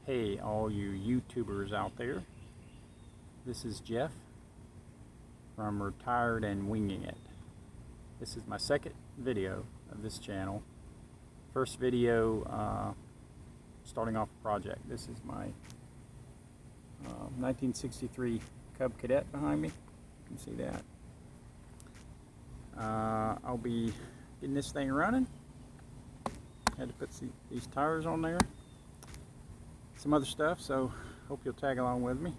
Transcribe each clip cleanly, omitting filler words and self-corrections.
Hey, all you YouTubers out there. This is Jeff from Retired and Winging It. This is my second video of this channel. First video starting off a project. This is my 1963 Cub Cadet behind me. You can see that. I'll be getting this thing running. Had to put these tires on there. Some other stuff, so hope you'll tag along with me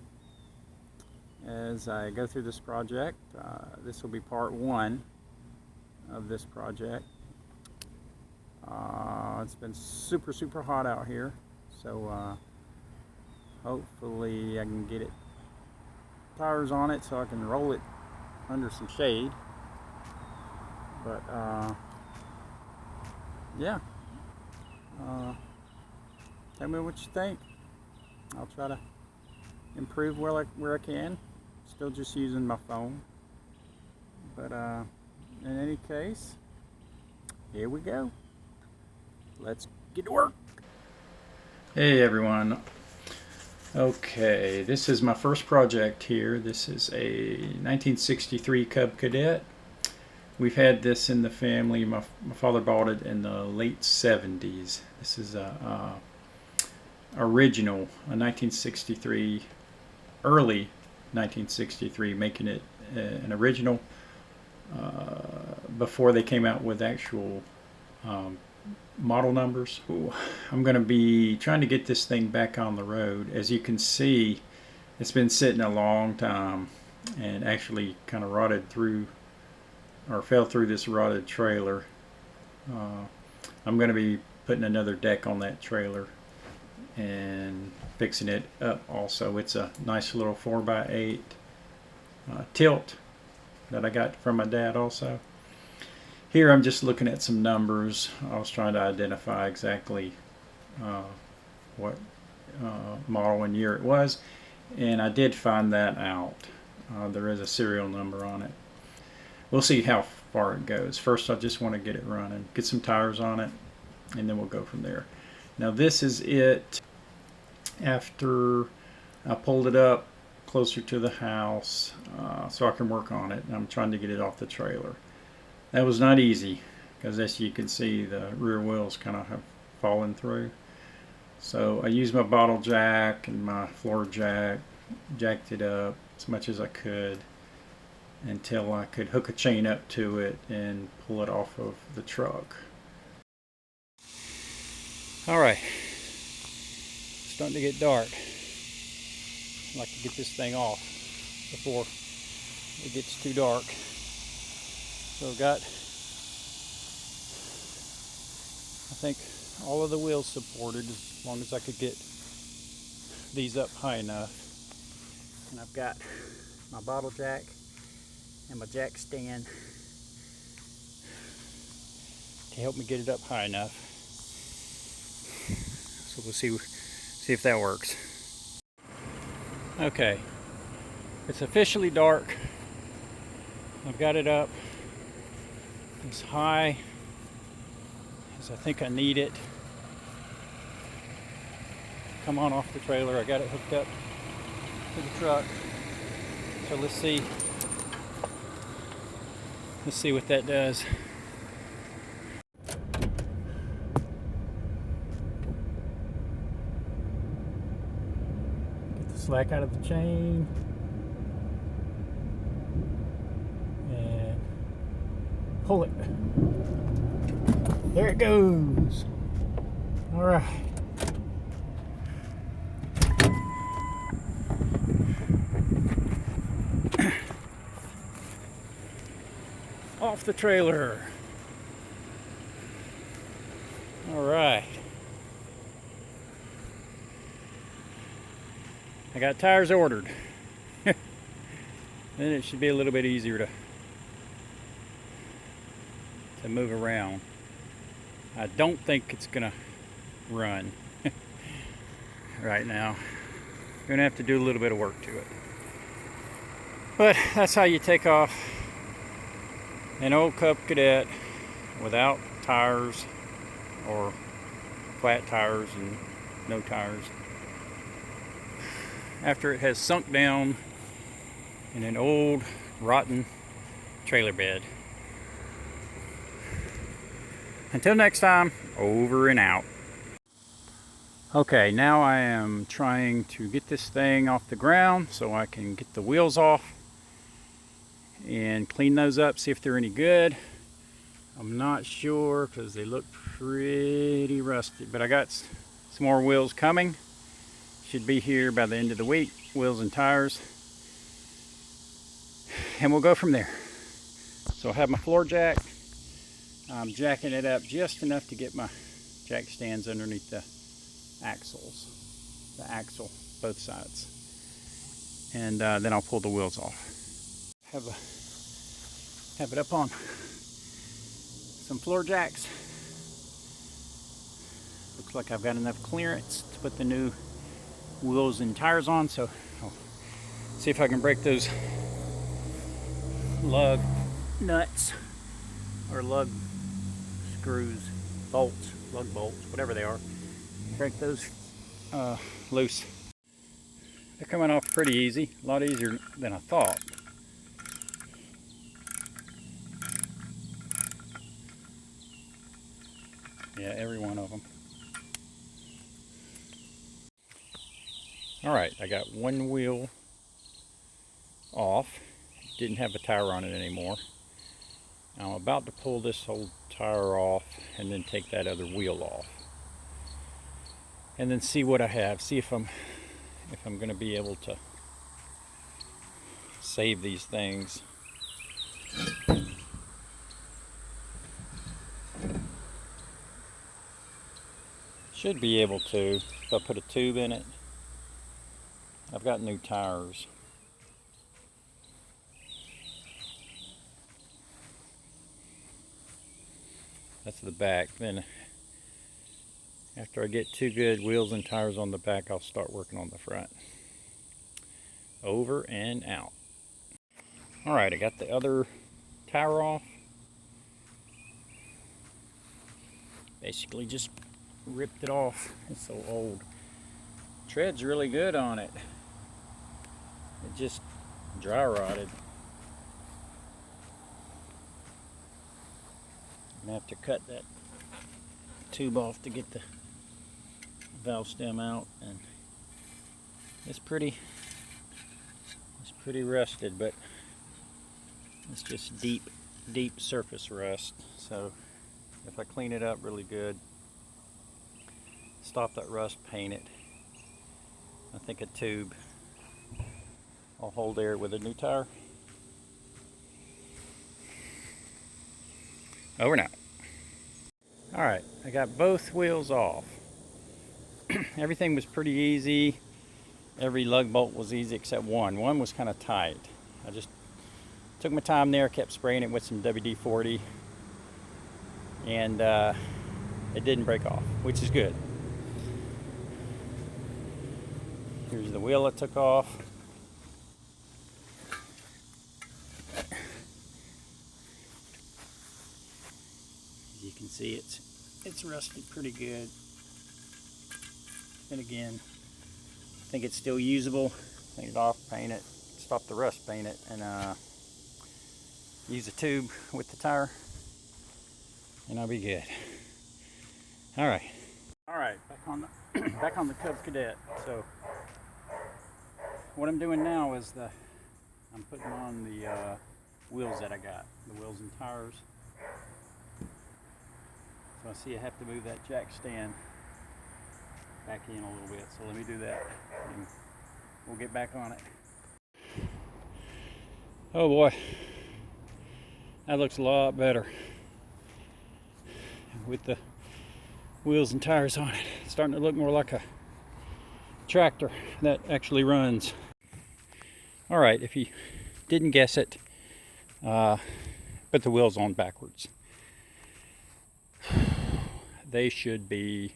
as I go through this project. This will be part one of this project. It's been super hot out here, so hopefully I can get tires on it so I can roll it under some shade. But yeah, tell me what you think. I'll try to improve where I can. Still just using my phone. But in any case, here we go. Let's get to work. Hey everyone. Okay, this is my first project here. This is a 1963 Cub Cadet. We've had this in the family. My father bought it in the late 70s. This is a original, a 1963, early 1963, making it an original before they came out with actual model numbers. Ooh, I'm going to be trying to get this thing back on the road. As you can see, it's been sitting a long time and actually kind of rotted through, or fell through this rotted trailer. I'm going to be putting another deck on that trailer and fixing it up also. It's a nice little 4x8 tilt that I got from my dad also. Here I'm just looking at some numbers. I was trying to identify exactly what model and year it was, and I did find that out. There is a serial number on it. We'll see how far it goes. First I just want to get it running, get some tires on it, and then we'll go from there. Now this is it after I pulled it up closer to the house so I can work on it. I'm trying to get it off the trailer. That was not easy because as you can see, the rear wheels kind of have fallen through. So I used my bottle jack and my floor jack, jacked it up as much as I could until I could hook a chain up to it and pull it off of the truck. Alright, starting to get dark. I'd like to get this thing off before it gets too dark. So I've got, I think, all of the wheels supported as long as I could get these up high enough. And I've got my bottle jack and my jack stand to help me get it up high enough. So we'll see if that works. Okay, it's officially dark. I've got it up as high as I think I need it. Come on off the trailer. I got it hooked up to the truck. So let's see what that does. Slack out of the chain and pull it. There it goes. All right. Off the trailer. All right. I got tires ordered. Then it should be a little bit easier to move around. I don't think it's gonna run right now. You're gonna have to do a little bit of work to it. But that's how you take off an old Cub Cadet without tires or flat tires and no tires. after it has sunk down in an old rotten trailer bed. Until next time, over and out. Okay, now I am trying to get this thing off the ground so I can get the wheels off and clean those up, see if they're any good. I'm not sure because they look pretty rusty, but I got some more wheels coming. Should be here by the end of the week, wheels and tires. And we'll go from there. So I have my floor jack. I'm jacking it up just enough to get my jack stands underneath the axle, both sides. And then I'll pull the wheels off. Have it up on some floor jacks. Looks like I've got enough clearance to put the new wheels and tires on, so I'll see if I can break those lug nuts or lug screws, bolts, lug bolts, whatever they are. Break those loose. They're coming off pretty easy, a lot easier than I thought. Yeah, every one of them. All right, I got one wheel off. Didn't have a tire on it anymore. I'm about to pull this whole tire off and then take that other wheel off. And then see what I have. See if I'm going to be able to save these things. Should be able to if I put a tube in it. I've got new tires. That's the back. Then after I get two good wheels and tires on the back, I'll start working on the front. Over and out. All right, I got the other tire off. Basically just ripped it off. It's so old. Tread's really good on it. It just dry rotted. I'm gonna have to cut that tube off to get the valve stem out, and it's pretty rusted, but it's just deep surface rust. So if I clean it up really good, stop that rust, paint it, I think a tube I'll hold there with a new tire. Over now. All right, I got both wheels off. Everything was pretty easy. Every lug bolt was easy except one. One was kind of tight. I just took my time there, kept spraying it with some WD-40, and it didn't break off, which is good. Here's the wheel I took off. As you can see, it's rusted pretty good. And again, I think it's still usable. Clean it off, paint it, stop the rust, paint it, and use a tube with the tire, and I'll be good. All right, back on the Cub Cadet. So what I'm doing now is I'm putting on the wheels that I got, the wheels and tires. So I see I have to move that jack stand back in a little bit. So let me do that, and we'll get back on it. Oh boy, that looks a lot better with the wheels and tires on it. It's starting to look more like a tractor that actually runs. All right, if you didn't guess it, put the wheels on backwards. They should be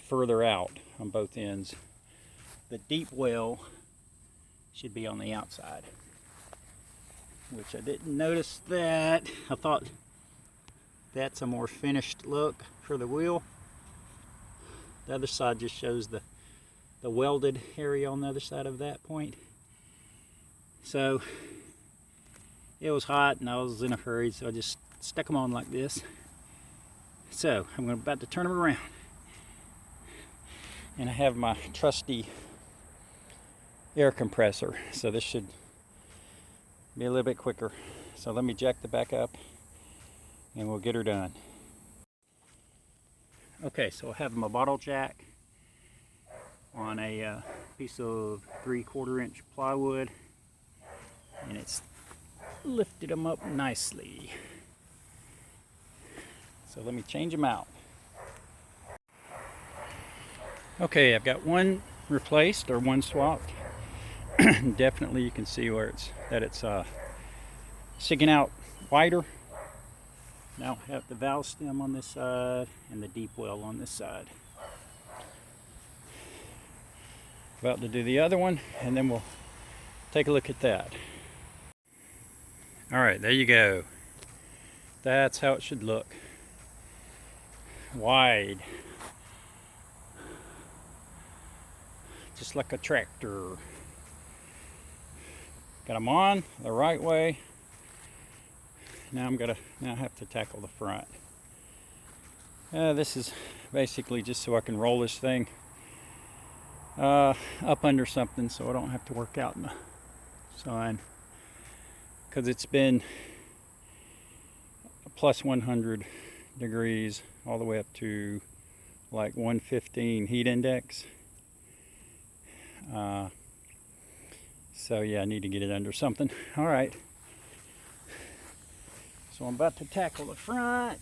further out on both ends. The deep well should be on the outside, which I didn't notice that. I thought that's a more finished look for the wheel. The other side just shows the welded area on the other side of that point. So it was hot and I was in a hurry, so I just stuck them on like this. So I'm about to turn them around. And I have my trusty air compressor, so this should be a little bit quicker. So let me jack the back up and we'll get her done. Okay, so I have my bottle jack on a piece of 3/4 inch plywood, and it's lifted them up nicely. So let me change them out. Okay, I've got one replaced, or one swapped. Definitely you can see where it's sticking out wider. Now I have the valve stem on this side and the deep well on this side. About to do the other one, and then we'll take a look at that. All right, there you go. That's how it should look. Wide. Just like a tractor. Got them on the right way. Now I have to tackle the front. This is basically just so I can roll this thing up under something so I don't have to work out in the sun. Because it's been plus 100 degrees all the way up to like 115 heat index. So yeah, I need to get it under something. All right. So I'm about to tackle the front.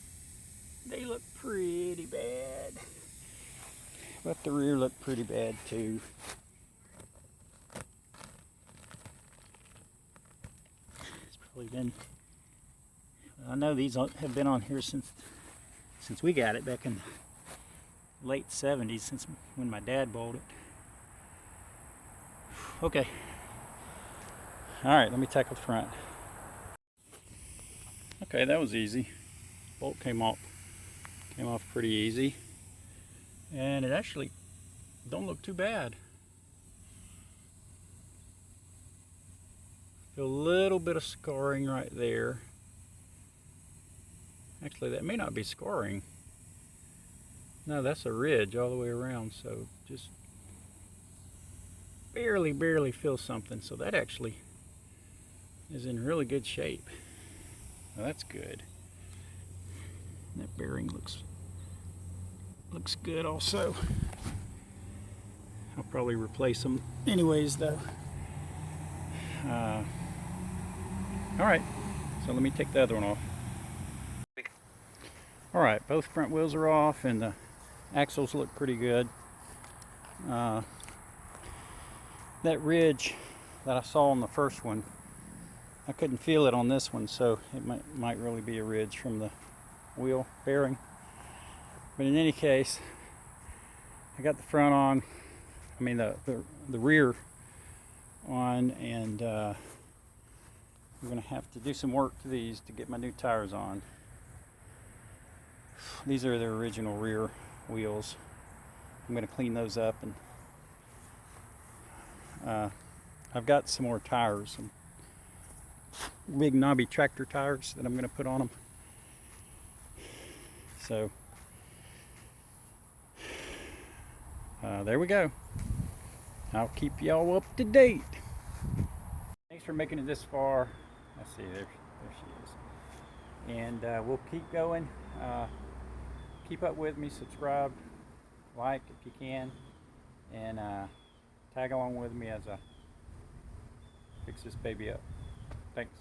They look pretty bad. But the rear looked pretty bad too. It's probably been, I know these have been on here since we got it back in the late 70s, since when my dad bought it. Okay. All right, let me tackle the front. Okay, that was easy. Bolt came off pretty easy. And it actually don't look too bad. Feel a little bit of scarring right there. Actually, that may not be scarring. No, that's a ridge all the way around, so just barely feel something. So that actually is in really good shape. Well, that's good. That bearing looks good also. I'll probably replace them anyways though. All right, so let me take the other one off. All right, both front wheels are off and the axles look pretty good. That ridge that I saw on the first one, I couldn't feel it on this one, so it might really be a ridge from the wheel bearing. But in any case, I got the front on, I mean the rear on, and I'm going to have to do some work to these to get my new tires on. These are the original rear wheels. I'm going to clean those up, and I've got some more tires, some big knobby tractor tires that I'm going to put on them. So there we go. I'll keep y'all up to date. Thanks for making it this far. Let's see, there she is. And we'll keep going. Keep up with me, subscribe, like if you can, and tag along with me as I fix this baby up. Thanks.